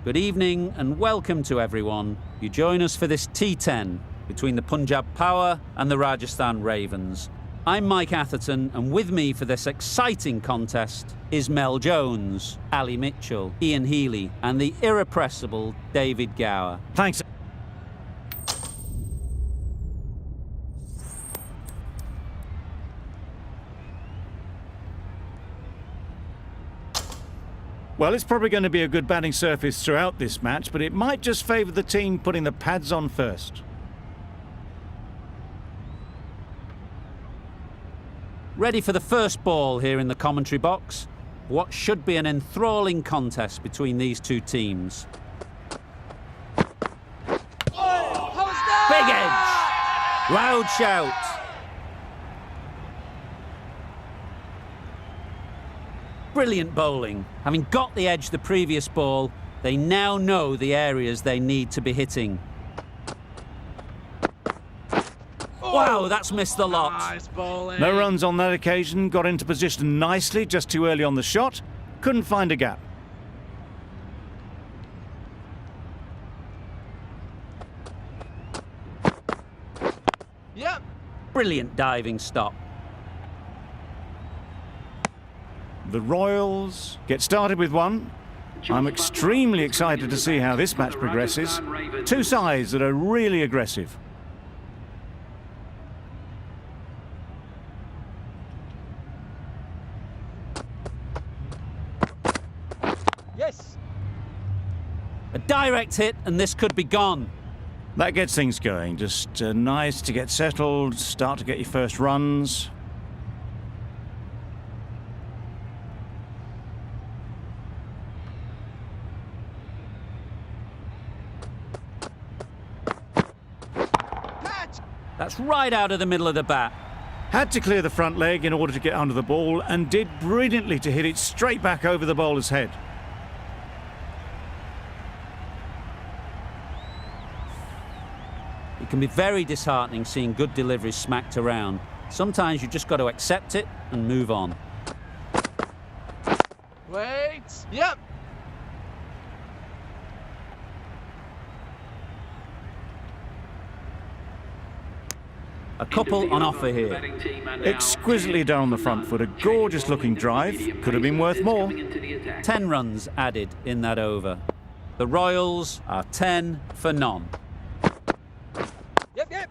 Good evening and welcome to everyone. You join us for this T10 between the Punjab Power and the Rajasthan Ravens. I'm Mike Atherton, and with me for this exciting contest is Mel Jones, Ali Mitchell, Ian Healy and the irrepressible David Gower. Thanks. Well, it's probably going to be a good batting surface throughout this match, but it might just favour the team putting the pads on first. Ready for the first ball here in the commentary box. What should be an enthralling contest between these two teams. Big edge! Loud shout! Brilliant bowling. Having got the edge the previous ball, they now know the areas they need to be hitting. Wow, that's missed the lot. Nice bowling. No runs on that occasion, got into position nicely, just too early on the shot. Couldn't find a gap. Yep. Brilliant diving stop. The Royals get started with one. I'm extremely excited to see how this match progresses. Two sides that are really aggressive. Yes. A direct hit and this could be gone. That gets things going. Just nice to get settled, start to get your first runs. That's right out of the middle of the bat. Had to clear the front leg in order to get under the ball and did brilliantly to hit it straight back over the bowler's head. It can be very disheartening seeing good deliveries smacked around. Sometimes you just got to accept it and move on. Wait. Yep. A couple on offer here. Exquisitely done on the front foot, a gorgeous looking drive. Could have been worth more. 10 runs added in that over. The Royals are 10 for none. Yep.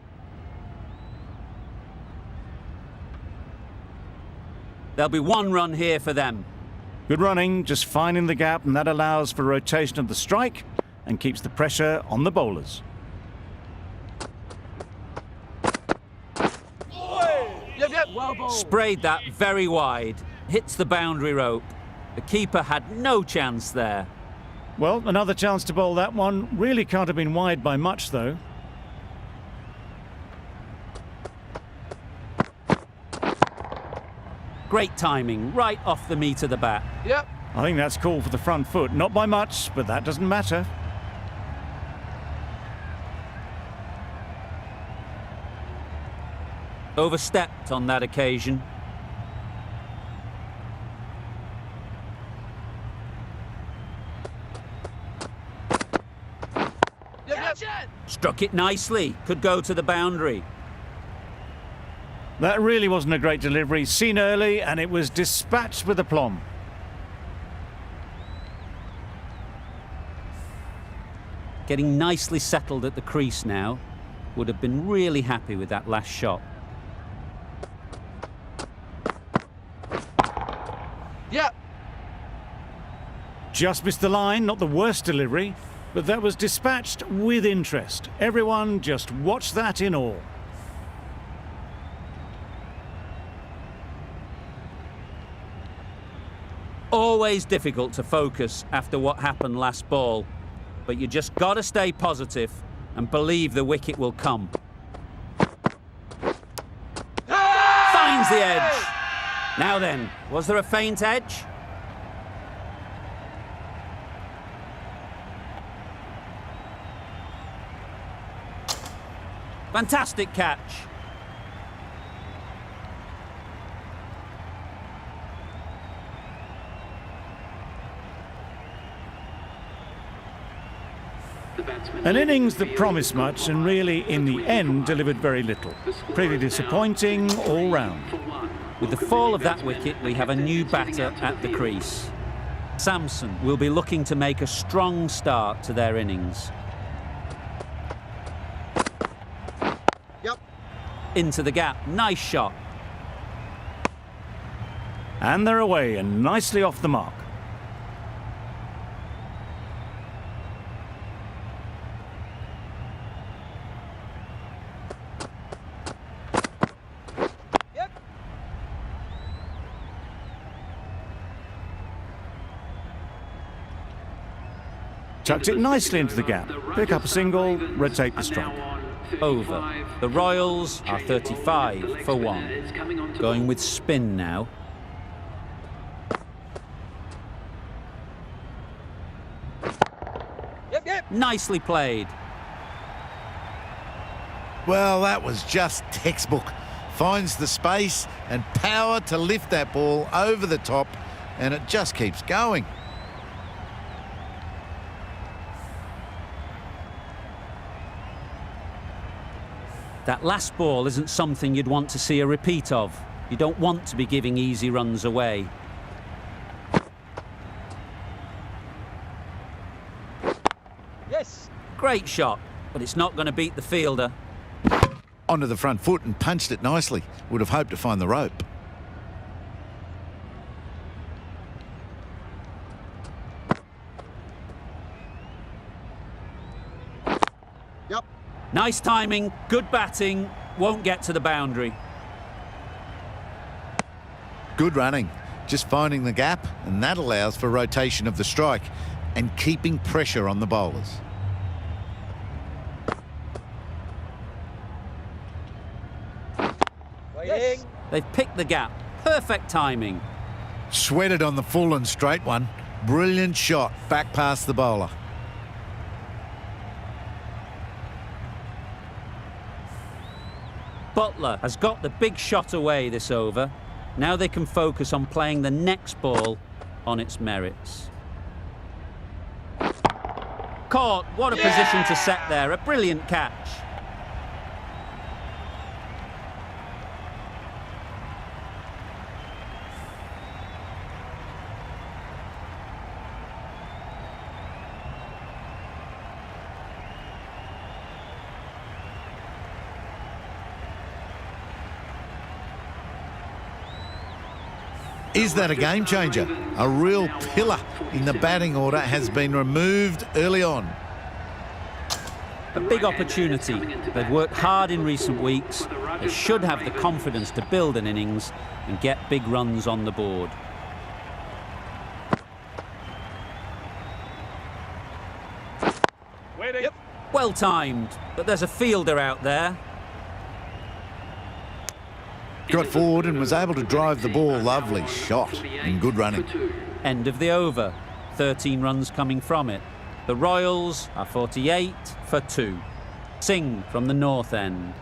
There'll be 1 run here for them. Good running, just finding the gap, and that allows for rotation of the strike and keeps the pressure on the bowlers. Yep. Well bowled. Sprayed that very wide. Hits the boundary rope. The keeper had no chance there. Well, another chance to bowl that one. Really can't have been wide by much, though. Great timing, right off the meat of the bat. Yep. I think that's called for the front foot. Not by much, but that doesn't matter. Overstepped on that occasion. Yep. Struck it nicely. Could go to the boundary. That really wasn't a great delivery. Seen early, and it was dispatched with aplomb. Getting nicely settled at the crease now. Would have been really happy with that last shot. Yep. Just missed the line, not the worst delivery, but that was dispatched with interest. Everyone just watched that in awe. Always difficult to focus after what happened last ball, but you just got to stay positive and believe the wicket will come. Finds the edge. Now then, was there a faint edge? Fantastic catch. An innings that promised much and really, in the end, delivered very little. Pretty disappointing all round. With the fall of that wicket, we have a new batter at the crease. Samson will be looking to make a strong start to their innings. Yep. Into the gap, nice shot. And they're away and nicely off the mark. Chucked it nicely into the gap. Pick up a single, rotate the strike. Over. The Royals are 35 for 1. Going with spin now. Yep. Nicely played. Well, that was just textbook. Finds the space and power to lift that ball over the top, and it just keeps going. That last ball isn't something you'd want to see a repeat of. You don't want to be giving easy runs away. Yes. Great shot, but it's not going to beat the fielder. Onto the front foot and punched it nicely. Would have hoped to find the rope. Yep. Nice timing, good batting, won't get to the boundary. Good running. Just finding the gap, and that allows for rotation of the strike and keeping pressure on the bowlers. Yes. They've picked the gap. Perfect timing. Sweated on the full and straight one. Brilliant shot back past the bowler. Butler has got the big shot away this over. Now they can focus on playing the next ball on its merits. Caught. What a position to set there. A brilliant catch. Is that a game changer? A real pillar in the batting order has been removed early on. A big opportunity. They've worked hard in recent weeks. They should have the confidence to build an innings and get big runs on the board. Yep. Well timed, but there's a fielder out there. Got forward and was able to drive the ball. Lovely shot and good running. End of the over. 13 runs coming from it. The Royals are 48 for 2. Singh from the north end.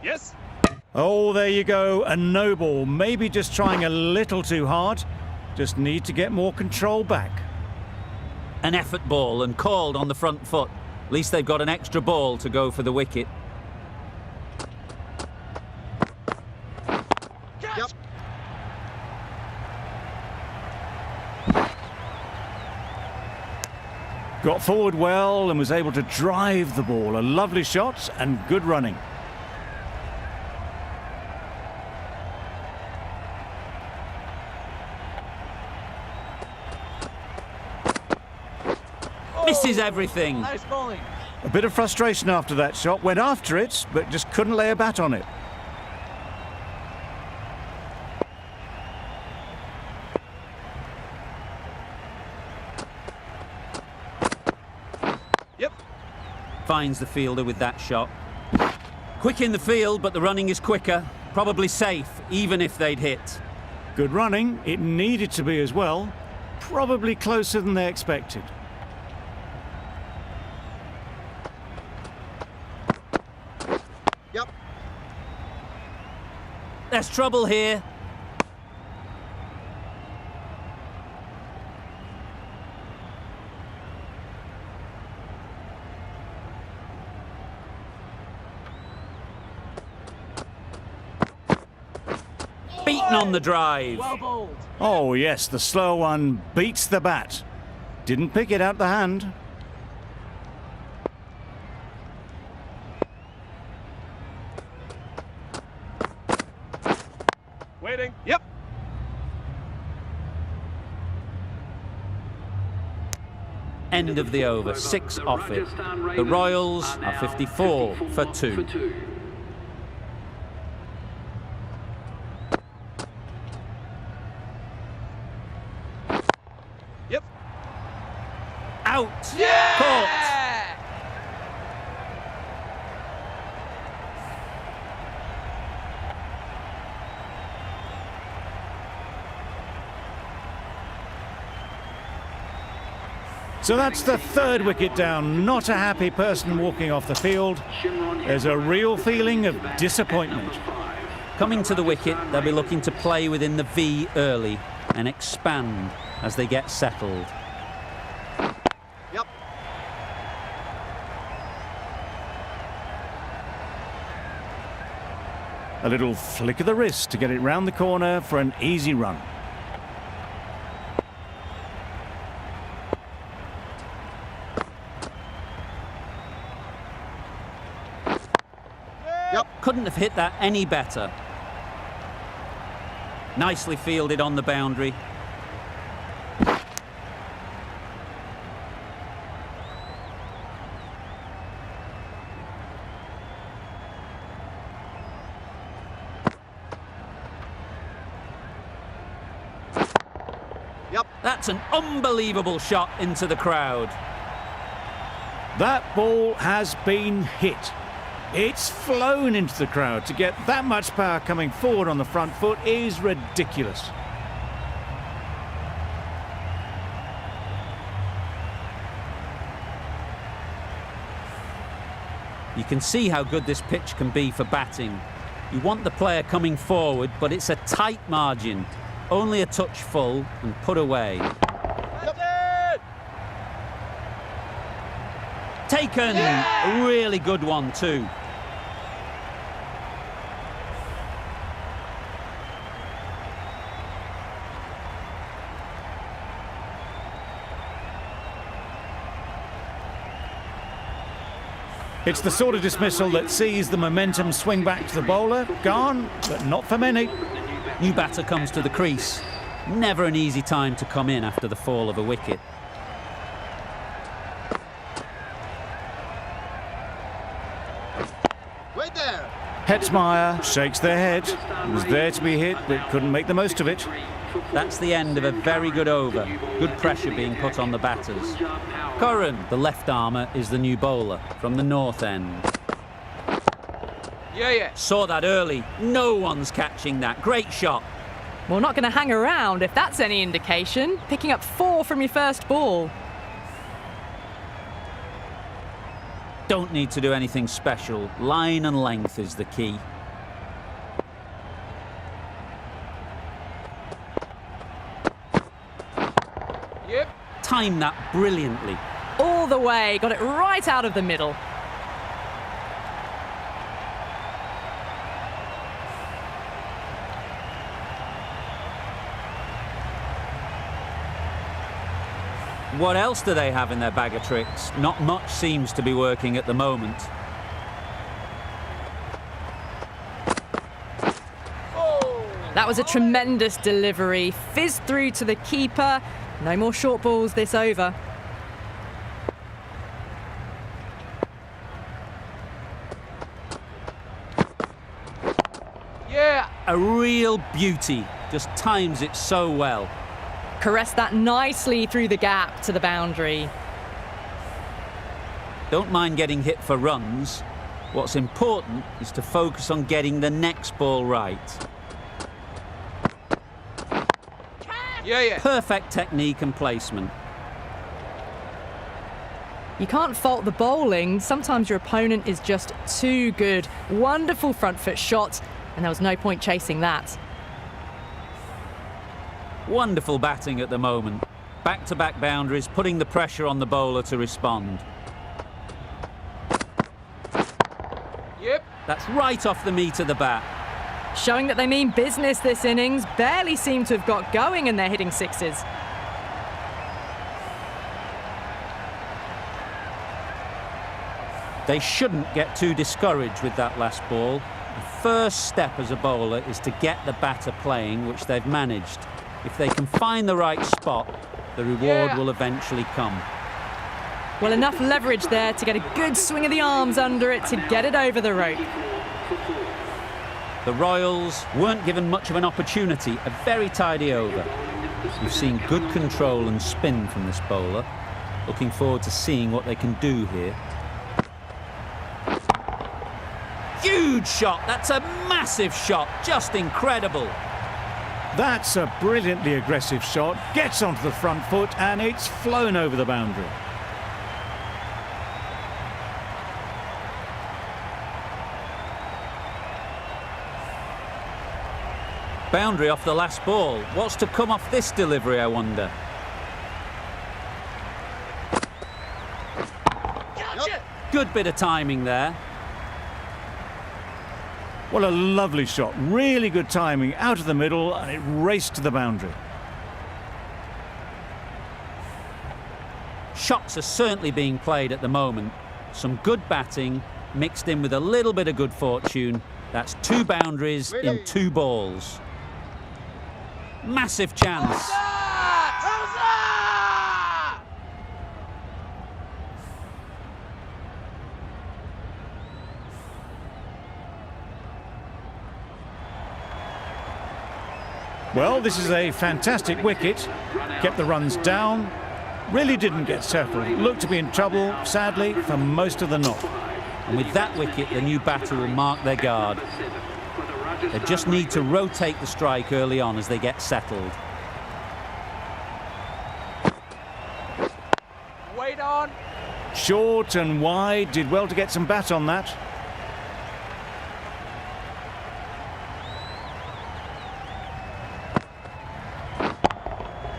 Yes. Oh, there you go, a no ball. Maybe just trying a little too hard. Just need to get more control back. An effort ball and called on the front foot. At least they've got an extra ball to go for the wicket. Yep. Got forward well and was able to drive the ball. A lovely shot and good running. Misses everything. Nice bowling. A bit of frustration after that shot. Went after it, but just couldn't lay a bat on it. Yep. Finds the fielder with that shot. Quick in the field, but the running is quicker. Probably safe, even if they'd hit. Good running. It needed to be as well. Probably closer than they expected. Yep. There's trouble here. beaten on the drive. Well bowled. Oh, yes, the slow one beats the bat. Didn't pick it out the hand. Waiting. Yep. End of the over, 6 off it. The Royals are 54 for 2. Yep. Out! Yeah! Caught! So that's the third wicket down. Not a happy person walking off the field. There's a real feeling of disappointment. Coming to the wicket, they'll be looking to play within the V early and expand as they get settled. Yep. A little flick of the wrist to get it round the corner for an easy run. Couldn't have hit that any better. Nicely fielded on the boundary. Yep. That's an unbelievable shot into the crowd. That ball has been hit. It's flown into the crowd. To get that much power coming forward on the front foot is ridiculous. You can see how good this pitch can be for batting. You want the player coming forward, but it's a tight margin. Only a touch full and put away. Taken! A really good one too. It's the sort of dismissal that sees the momentum swing back to the bowler. Gone, but not for many. New batter comes to the crease. Never an easy time to come in after the fall of a wicket. Wait there. Hetzmeyer shakes their head. It was there to be hit, but couldn't make the most of it. That's the end of a very good over. Good pressure being put on the batters. Curran, the left armour, is the new bowler from the north end. Yeah. Saw that early. No one's catching that. Great shot. Well, not going to hang around if that's any indication. Picking up 4 from your first ball. Don't need to do anything special. Line and length is the key. Yep. Timed that brilliantly. All the way, got it right out of the middle. What else do they have in their bag of tricks? Not much seems to be working at the moment. That was a tremendous delivery. Fizzed through to the keeper. No more short balls this over. Yeah. A real beauty. Just times it so well. Caressed that nicely through the gap to the boundary. Don't mind getting hit for runs. What's important is to focus on getting the next ball right. Yeah. Perfect technique and placement. You can't fault the bowling. Sometimes your opponent is just too good. Wonderful front foot shot, and there was no point chasing that. Wonderful batting at the moment. Back-to-back boundaries, putting the pressure on the bowler to respond. Yep. That's right off the meat of the bat. showing that they mean business this innings. Barely seem to have got going and they're hitting sixes. They shouldn't get too discouraged with that last ball. The first step as a bowler is to get the batter playing, which they've managed. If they can find the right spot, the reward will eventually come. Well, enough leverage there to get a good swing of the arms under it to get it over the rope. The Royals weren't given much of an opportunity, a very tidy over. We've seen good control and spin from this bowler. Looking forward to seeing what they can do here. Huge shot, that's a massive shot, just incredible. That's a brilliantly aggressive shot, gets onto the front foot and it's flown over the boundary. Boundary off the last ball. What's to come off this delivery, I wonder? Good bit of timing there. What a lovely shot, really good timing, out of the middle and it raced to the boundary. Shots are certainly being played at the moment. Some good batting mixed in with a little bit of good fortune. That's 2 boundaries in 2 balls. Massive chance. Well, this is a fantastic wicket, kept the runs down, really didn't get settled, looked to be in trouble, sadly, for most of the knock. And with that wicket, the new batter will mark their guard. They just need to rotate the strike early on as they get settled. Wait on. Short and wide, did well to get some bat on that.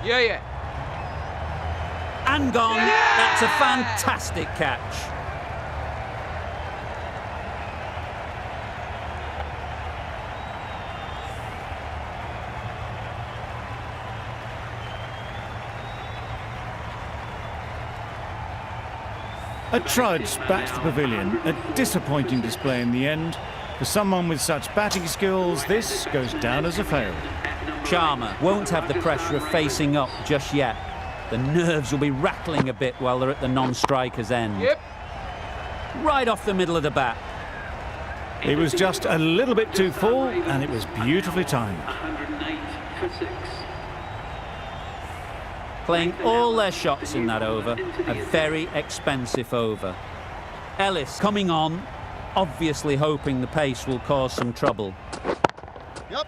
Yeah. And gone. That's a fantastic catch. A trudge back to the pavilion, a disappointing display in the end. For someone with such batting skills, this goes down as a fail. Sharma won't have the pressure of facing up just yet. The nerves will be rattling a bit while they're at the non-striker's end. Yep. Right off the middle of the bat. It was just a little bit too full and it was beautifully timed. 108 for 6. Playing all their shots in that over, a very expensive over. Ellis coming on, obviously hoping the pace will cause some trouble. Yep.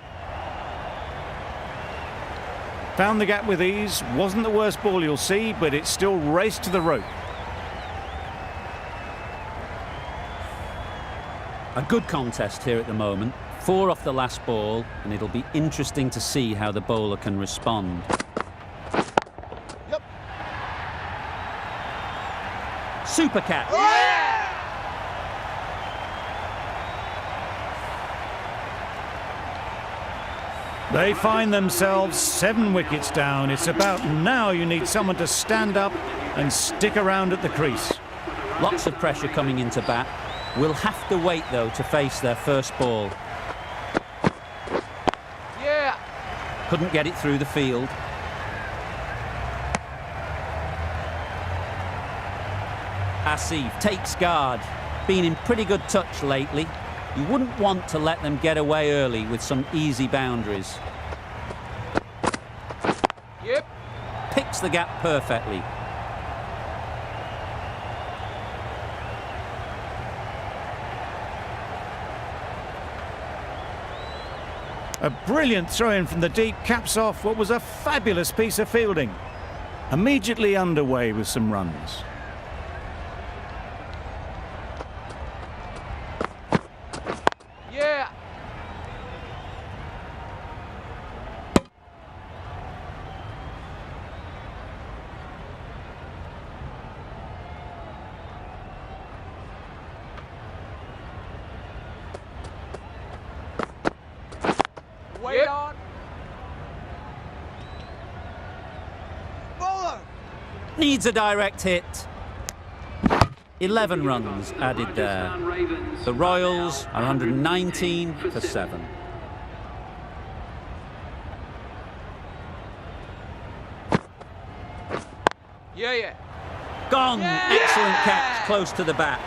Found the gap with ease, wasn't the worst ball you'll see, but it still raced to the rope. A good contest here at the moment. 4 off the last ball, and it'll be interesting to see how the bowler can respond. Yep. Super catch. They find themselves 7 wickets down. It's about now you need someone to stand up and stick around at the crease. Lots of pressure coming into bat. Will have to wait, though, to face their first ball. Yeah. Couldn't get it through the field. Asif takes guard. Been in pretty good touch lately. You wouldn't want to let them get away early with some easy boundaries. Yep. Picks the gap perfectly. A brilliant throw-in from the deep caps off what was a fabulous piece of fielding. Immediately underway with some runs. Yeah. Wait on. Bowler. Needs a direct hit. 11 runs added there. Rajasthan Ravens. The Royals are 119 for 7. Yeah. Gone! Excellent catch, close to the bat.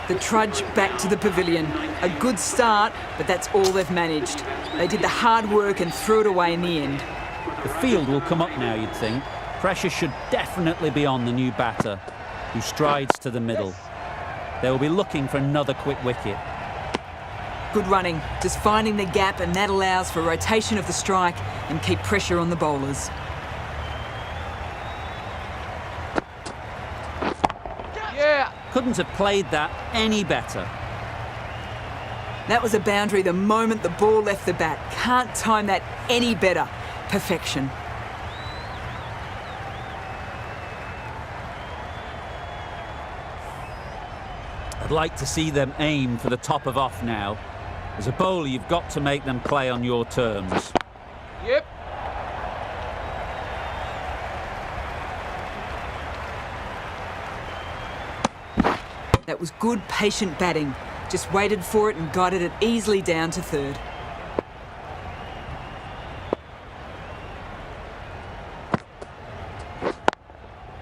The trudge back to the pavilion. A good start, but that's all they've managed. They did the hard work and threw it away in the end. The field will come up now, you'd think. Pressure should definitely be on the new batter, who strides to the middle. They will be looking for another quick wicket. Good running, just finding the gap, and that allows for rotation of the strike and keep pressure on the bowlers. Yeah. Couldn't have played that any better. That was a boundary the moment the ball left the bat. Can't time that any better. Perfection. I'd like to see them aim for the top of off now. As a bowler, you've got to make them play on your terms. Yep. That was good, patient batting. Just waited for it and guided it easily down to third.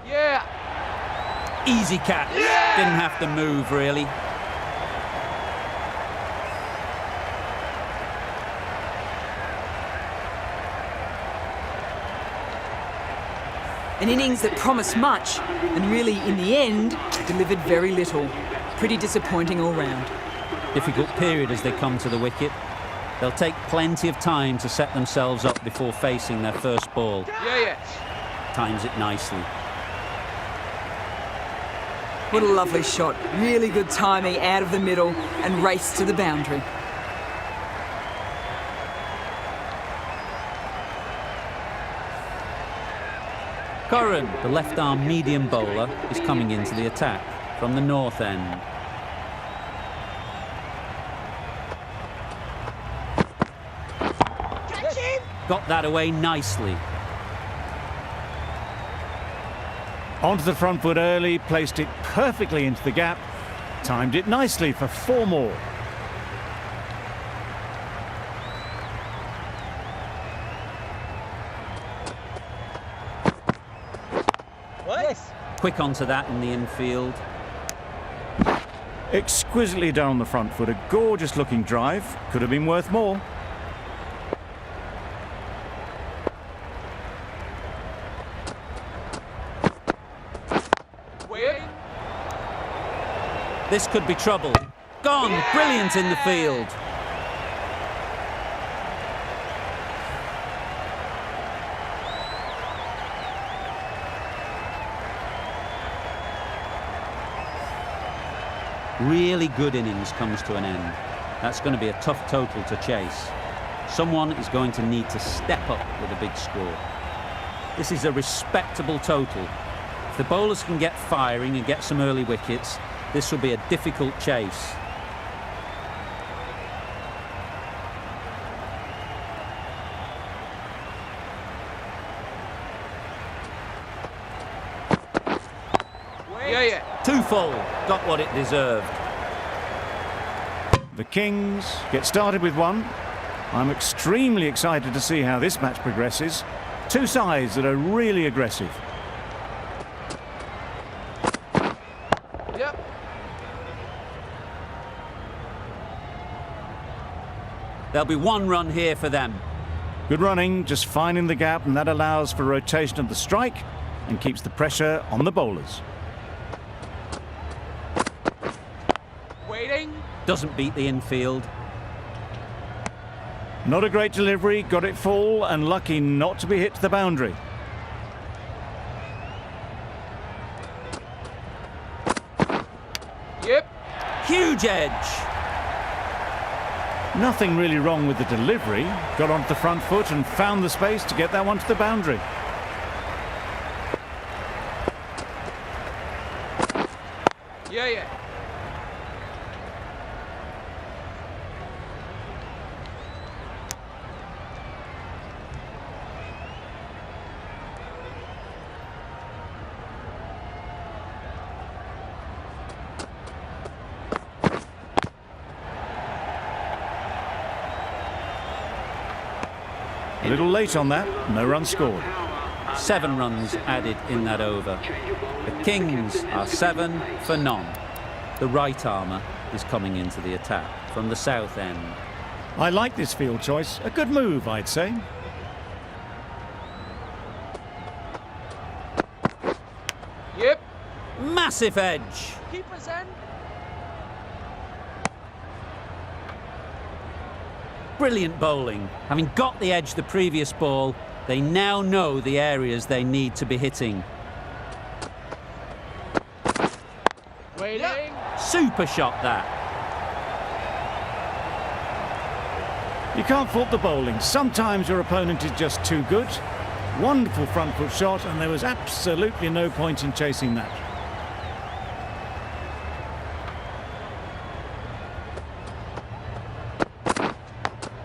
Yeah. Easy catch. Didn't have to move, really. An innings that promised much and really, in the end, delivered very little. Pretty disappointing all round. Difficult period as they come to the wicket. They'll take plenty of time to set themselves up before facing their first ball. Yeah. Times it nicely. What a lovely shot. Really good timing out of the middle and race to the boundary. Curran, the left-arm medium bowler, is coming into the attack from the north end. Got that away nicely. Onto the front foot early, placed it perfectly into the gap, timed it nicely for 4 more. Quick onto that in the infield. Exquisitely done on the front foot, a gorgeous looking drive, could have been worth more. This could be trouble. Gone! Brilliant in the field. Really good innings comes to an end. That's going to be a tough total to chase. Someone is going to need to step up with a big score. This is a respectable total. If the bowlers can get firing and get some early wickets, this will be a difficult chase. Yeah. Too full. Got what it deserved. The Kings get started with 1. I'm extremely excited to see how this match progresses. 2 sides that are really aggressive. Yep. There'll be 1 run here for them. Good running, just finding the gap, and that allows for rotation of the strike and keeps the pressure on the bowlers. Waiting. Doesn't beat the infield. Not a great delivery, got it full and lucky not to be hit to the boundary. Yep. Huge edge. Nothing really wrong with the delivery. Got onto the front foot and found the space to get that one to the boundary. Yeah, yeah. A little late on that, no run scored. 7 runs added in that over. The Kings are 7 for none. The right armour is coming into the attack from the south end. I like this field choice. A good move, I'd say. Yep. Massive edge. Keeper's end. Brilliant bowling. Having got the edge the previous ball, they now know the areas they need to be hitting. Waiting. Super shot that. You can't fault the bowling. Sometimes your opponent is just too good. Wonderful front foot shot, and there was absolutely no point in chasing that.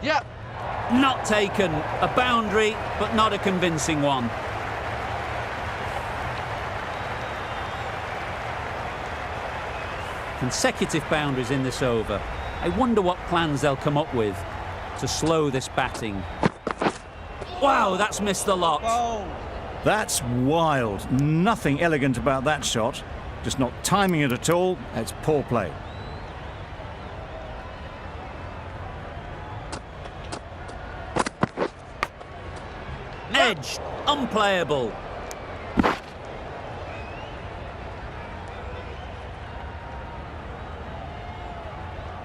Yep. Not taken. A boundary, but not a convincing one. Consecutive boundaries in this over. I wonder what plans they'll come up with to slow this batting. Wow, that's missed the lot. That's wild. Nothing elegant about that shot. Just not timing it at all. It's poor play. Edge, unplayable.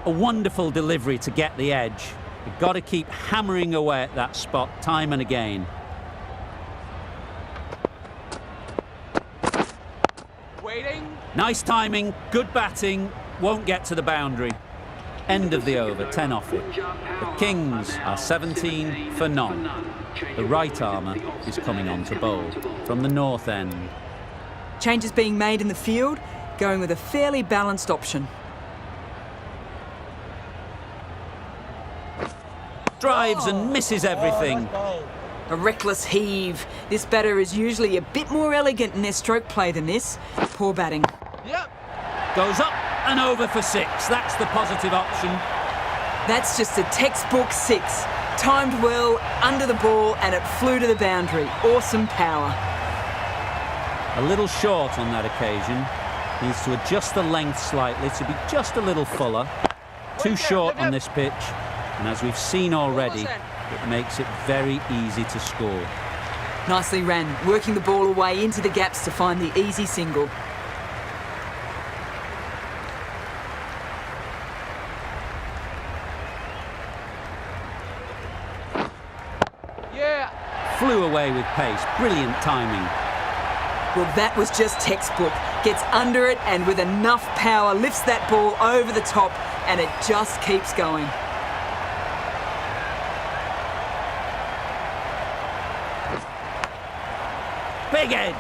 A wonderful delivery to get the edge. You've got to keep hammering away at that spot time and again. Waiting. Nice timing, good batting, won't get to the boundary. End of the over, 10 off it. The Kings are 17 for none. The right armour is coming on to bowl from the north end. Changes being made in the field, going with a fairly balanced option. Drives and misses everything. A reckless heave. This batter is usually a bit more elegant in their stroke play than this. Poor batting. Yep. Goes up and over for 6. That's the positive option. That's just a textbook 6. Timed well, under the ball, and it flew to the boundary. Awesome power. A little short on that occasion. Needs to adjust the length slightly to be just a little fuller. Too short on this pitch. And as we've seen already, it makes it very easy to score. Nicely ran, working the ball away into the gaps to find the easy single. Yeah. Flew away with pace. Brilliant timing. Well, that was just textbook. Gets under it and with enough power lifts that ball over the top, and it just keeps going. Big edge.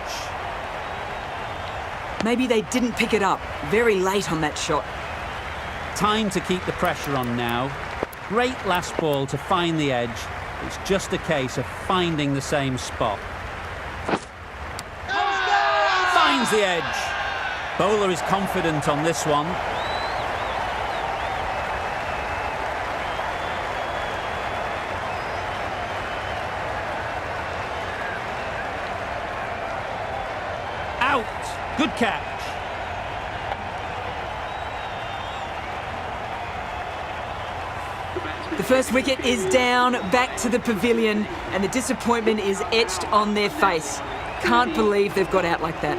Maybe they didn't pick it up. Very late on that shot. Time to keep the pressure on now. Great last ball to find the edge. It's just a case of finding the same spot. Finds the edge. Bowler is confident on this one. Out. Good catch. The first wicket is down, back to the pavilion, and the disappointment is etched on their face. Can't believe they've got out like that.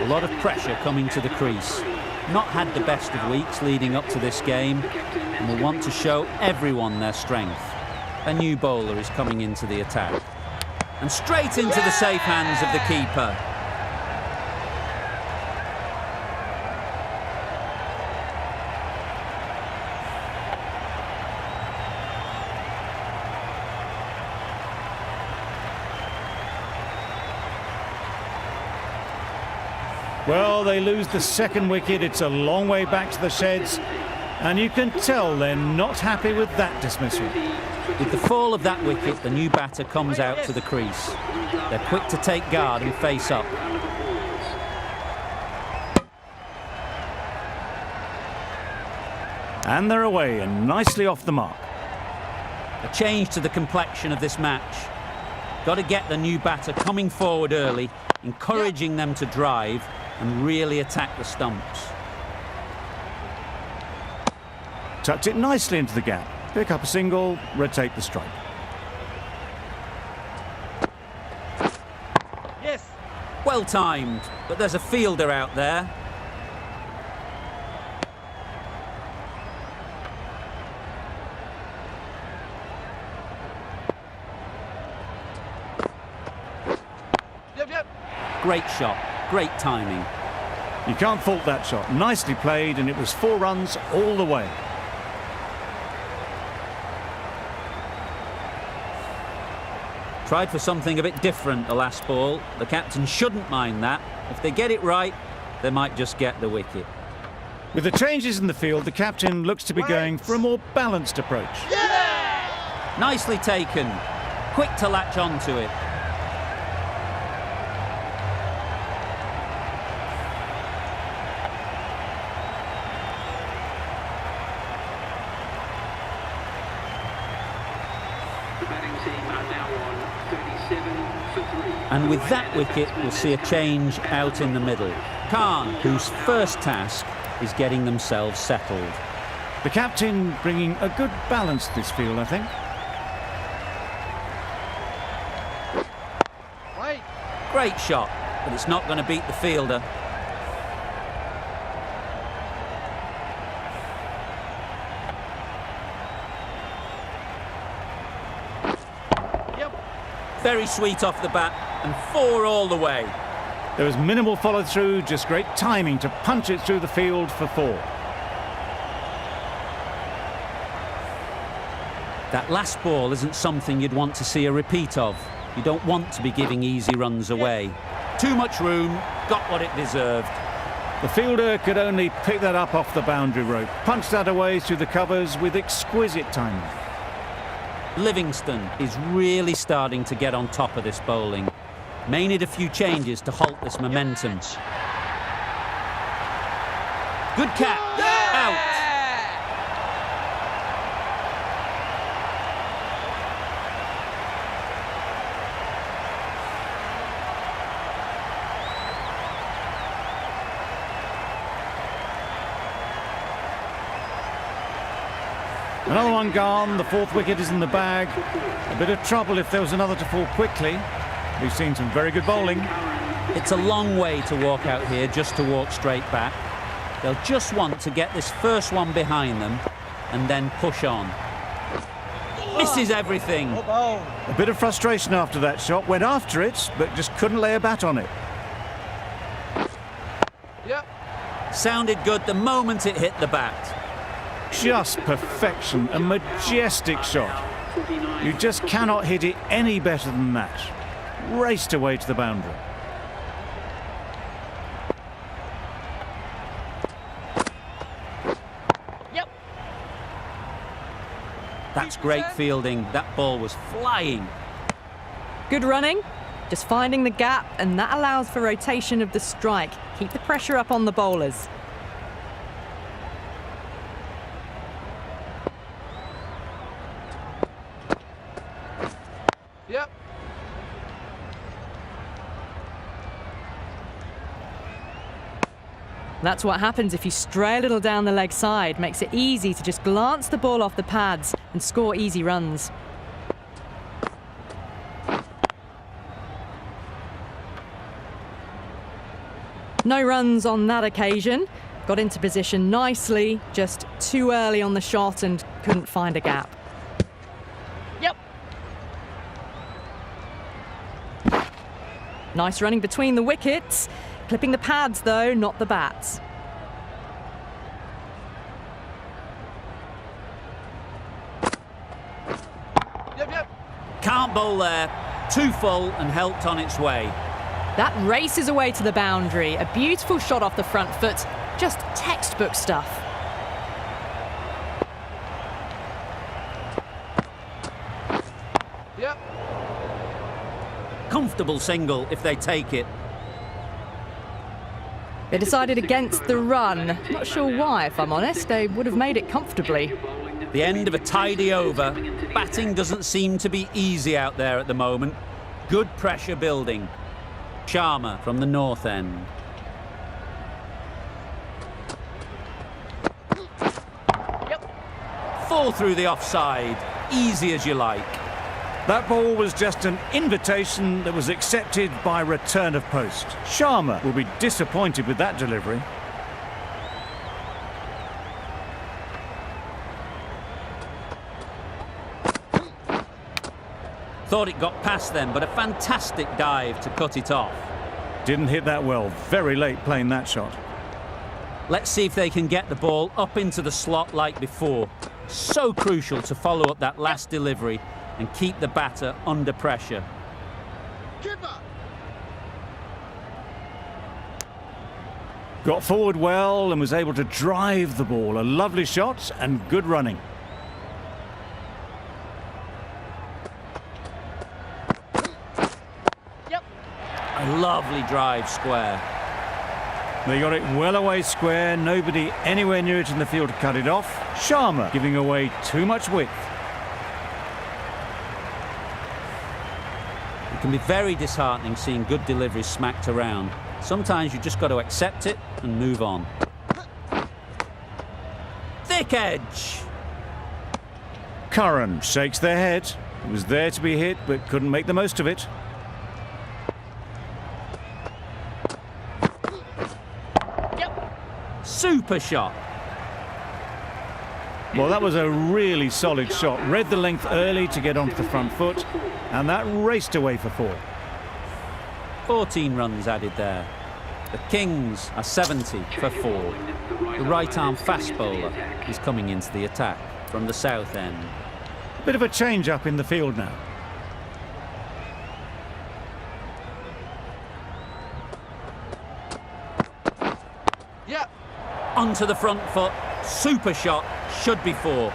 A lot of pressure coming to the crease. Not had the best of weeks leading up to this game, and will want to show everyone their strength. A new bowler is coming into the attack. And straight into the safe hands of the keeper. Well, they lose the second wicket. It's a long way back to the sheds. And you can tell they're not happy with that dismissal. With the fall of that wicket, the new batter comes out to the crease. They're quick to take guard and face up. And they're away and nicely off the mark. A change to the complexion of this match. Got to get the new batter coming forward early, encouraging them to drive and really attack the stumps. Tucked it nicely into the gap. Pick up a single, rotate the strike. Yes. Well timed, but there's a fielder out there. Yep. Great shot, great timing. You can't fault that shot. Nicely played, and it was 4 runs all the way. Tried for something a bit different the last ball. The captain shouldn't mind that. If they get it right, they might just get the wicket. With the changes in the field, the captain looks to be going for a more balanced approach. Nicely taken. Quick to latch onto it. And with that wicket, we'll see a change out in the middle. Khan, whose first task is getting themselves settled. The captain bringing a good balance to this field, I think. Right. Great shot, but it's not going to beat the fielder. Yep. Very sweet off the bat, and 4 all the way. There was minimal follow-through, just great timing to punch it through the field for 4. That last ball isn't something you'd want to see a repeat of. You don't want to be giving easy runs away. Too much room, got what it deserved. The fielder could only pick that up off the boundary rope, punch that away through the covers with exquisite timing. Livingston is really starting to get on top of this bowling. May need a few changes to halt this momentum. Good catch. Out. Another one gone, the 4th wicket is in the bag. A bit of trouble if there was another to fall quickly. We've seen some very good bowling. It's a long way to walk out here just to walk straight back. They'll just want to get this first one behind them and then push on. Misses everything. A bit of frustration after that shot. Went after it, but just couldn't lay a bat on it. Yep. Sounded good the moment it hit the bat. Just perfection, a majestic shot. You just cannot hit it any better than that. Raced away to the boundary. Yep. That's great fielding. That ball was flying. Good running, just finding the gap, and that allows for rotation of the strike. Keep the pressure up on the bowlers. Yep. That's what happens if you stray a little down the leg side. Makes it easy to just glance the ball off the pads and score easy runs. No runs on that occasion. Got into position nicely, just too early on the shot and couldn't find a gap. Yep. Nice running between the wickets. Clipping the pads though, not the bats. Yep. Can't bowl there. Too full and helped on its way. That races away to the boundary. A beautiful shot off the front foot. Just textbook stuff. Yep. Comfortable single if they take it. They decided against the run. Not sure why, if I'm honest. They would have made it comfortably. The end of a tidy over. Batting doesn't seem to be easy out there at the moment. Good pressure building. Sharma from the north end. Yep. 4 through the offside. Easy as you like. That ball was just an invitation that was accepted by return of post. Sharma will be disappointed with that delivery. Thought it got past them, but a fantastic dive to cut it off. Didn't hit that well. Very late playing that shot. Let's see if they can get the ball up into the slot like before. So crucial to follow up that last delivery and keep the batter under pressure. Keeper. Got forward well and was able to drive the ball. A lovely shot and good running. Yep. A lovely drive square. They got it well away square. Nobody anywhere near it in the field to cut it off. Sharma giving away too much width. It can be very disheartening seeing good deliveries smacked around. Sometimes you just got to accept it and move on. Thick edge. Curran shakes their head. It was there to be hit, but couldn't make the most of it. Yep. Super shot. Well, that was a really solid shot. Read the length early to get onto the front foot, and that raced away for 4. 14 runs added there. The Kings are 70 for 4. The right-arm fast bowler is coming into the attack from the south end. Bit of a change up in the field now. Yep. Onto the front foot. Super shot. Should be 4.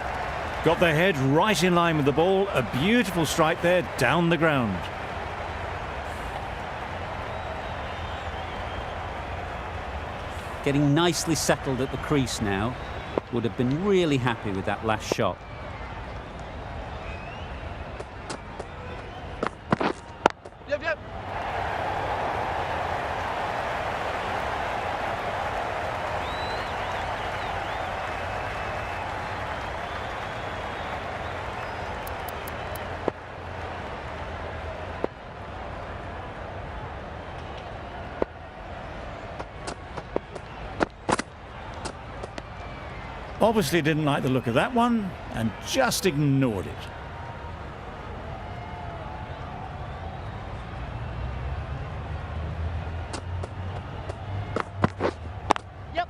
Got their head right in line with the ball. A beautiful strike there down the ground. Getting nicely settled at the crease now. Would have been really happy with that last shot. Yep. Yep. Obviously didn't like the look of that one and just ignored it. Yep.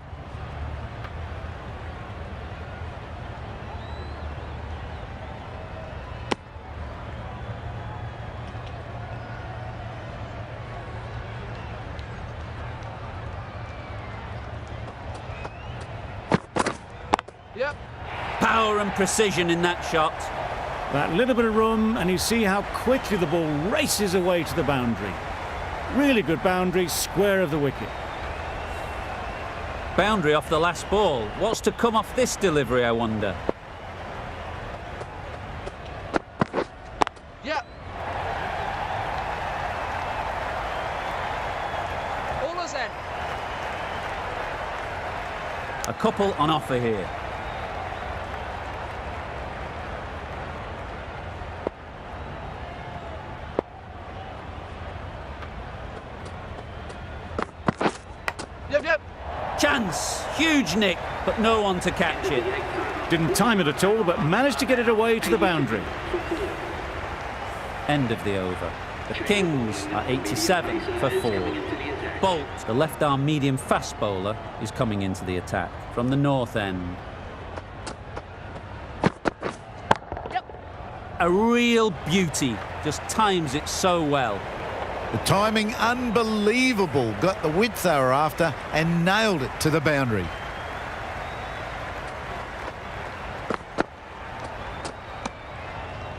Yep. Power and precision in that shot. That little bit of room, and you see how quickly the ball races away to the boundary. Really good boundary, square of the wicket. Boundary off the last ball. What's to come off this delivery, I wonder? Yep. Bowler's end. A couple on offer here. Yep. Yep. Chance. Huge nick, but no one to catch it. Didn't time it at all, but managed to get it away to the boundary. End of the over. The Kings are 87 for 4. Bolt, the left-arm medium fast bowler, is coming into the attack from the north end. Yep. A real beauty. Just times it so well. The timing, unbelievable. Got the width they were after and nailed it to the boundary.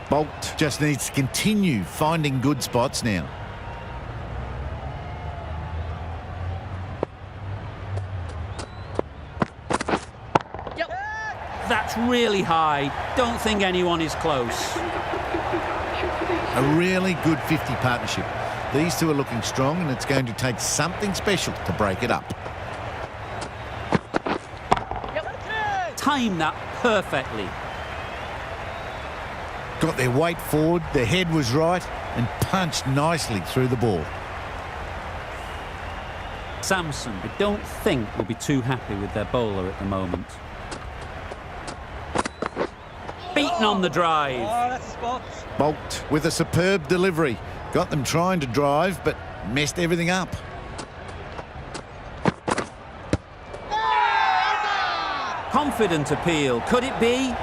Bolt just needs to continue finding good spots now. That's really high. Don't think anyone is close. A really good 50 partnership. These two are looking strong, and it's going to take something special to break it up. Time that perfectly. Got their weight forward, their head was right, and punched nicely through the ball. Samson, I don't think, will be too happy with their bowler at the moment. Beaten on the drive. Oh, that's a spot. Bolt with a superb delivery. Got them trying to drive, but messed everything up. Confident appeal. Could it be?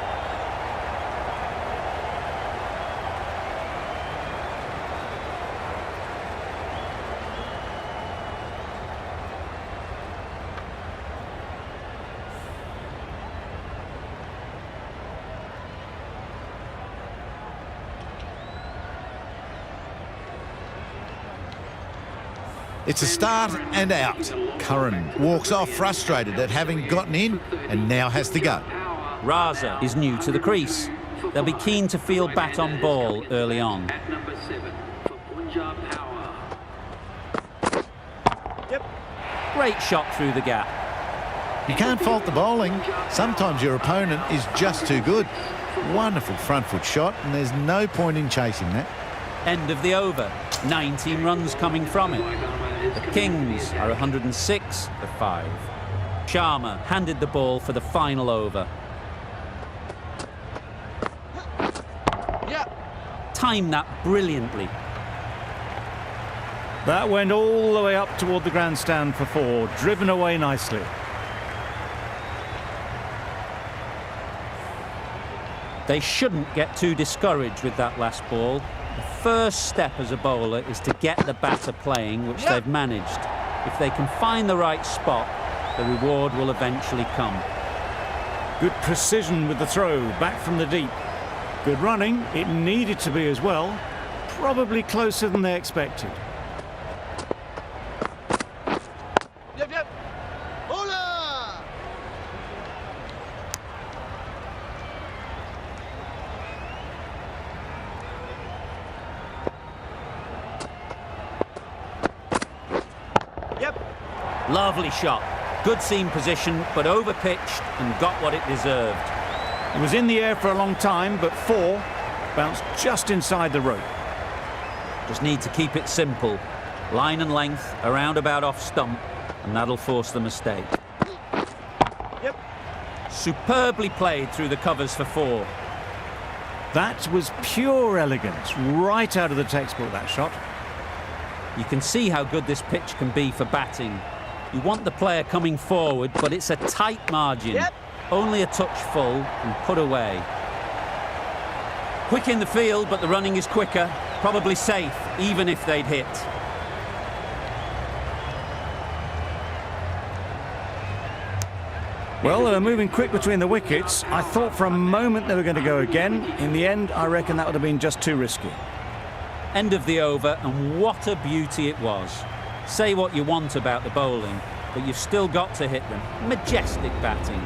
It's a start and out. Curran walks off frustrated at having gotten in and now has to go. Raza is new to the crease. They'll be keen to field bat on ball early on. At number 7 for Punjab Power. Great shot through the gap. You can't fault the bowling. Sometimes your opponent is just too good. Wonderful front foot shot, and there's no point in chasing that. End of the over. 19 runs coming from it. The Kings are 106 for 5. Sharma handed the ball for the final over. Timed that brilliantly. That went all the way up toward the grandstand for 4, driven away nicely. They shouldn't get too discouraged with that last ball. The first step as a bowler is to get the batter playing, which they've managed. If they can find the right spot, the reward will eventually come. Good precision with the throw, back from the deep. Good running, it needed to be as well. Probably closer than they expected. Lovely shot. Good seam position, but over-pitched and got what it deserved. It was in the air for a long time, but 4 bounced just inside the rope. Just need to keep it simple. Line and length, around about off stump, and that'll force the mistake. Superbly played through the covers for 4. That was pure elegance, right out of the textbook, that shot. You can see how good this pitch can be for batting. You want the player coming forward, but it's a tight margin. Only a touch full and put away. Quick in the field, but the running is quicker. Probably safe, even if they'd hit. Well, they were moving quick between the wickets. I thought for a moment they were going to go again. In the end, I reckon that would have been just too risky. End of the over, and what a beauty it was. Say what you want about the bowling, but you've still got to hit them. Majestic batting.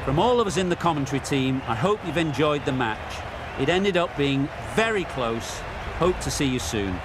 From all of us in the commentary team, I hope you've enjoyed the match. It ended up being very close. Hope to see you soon.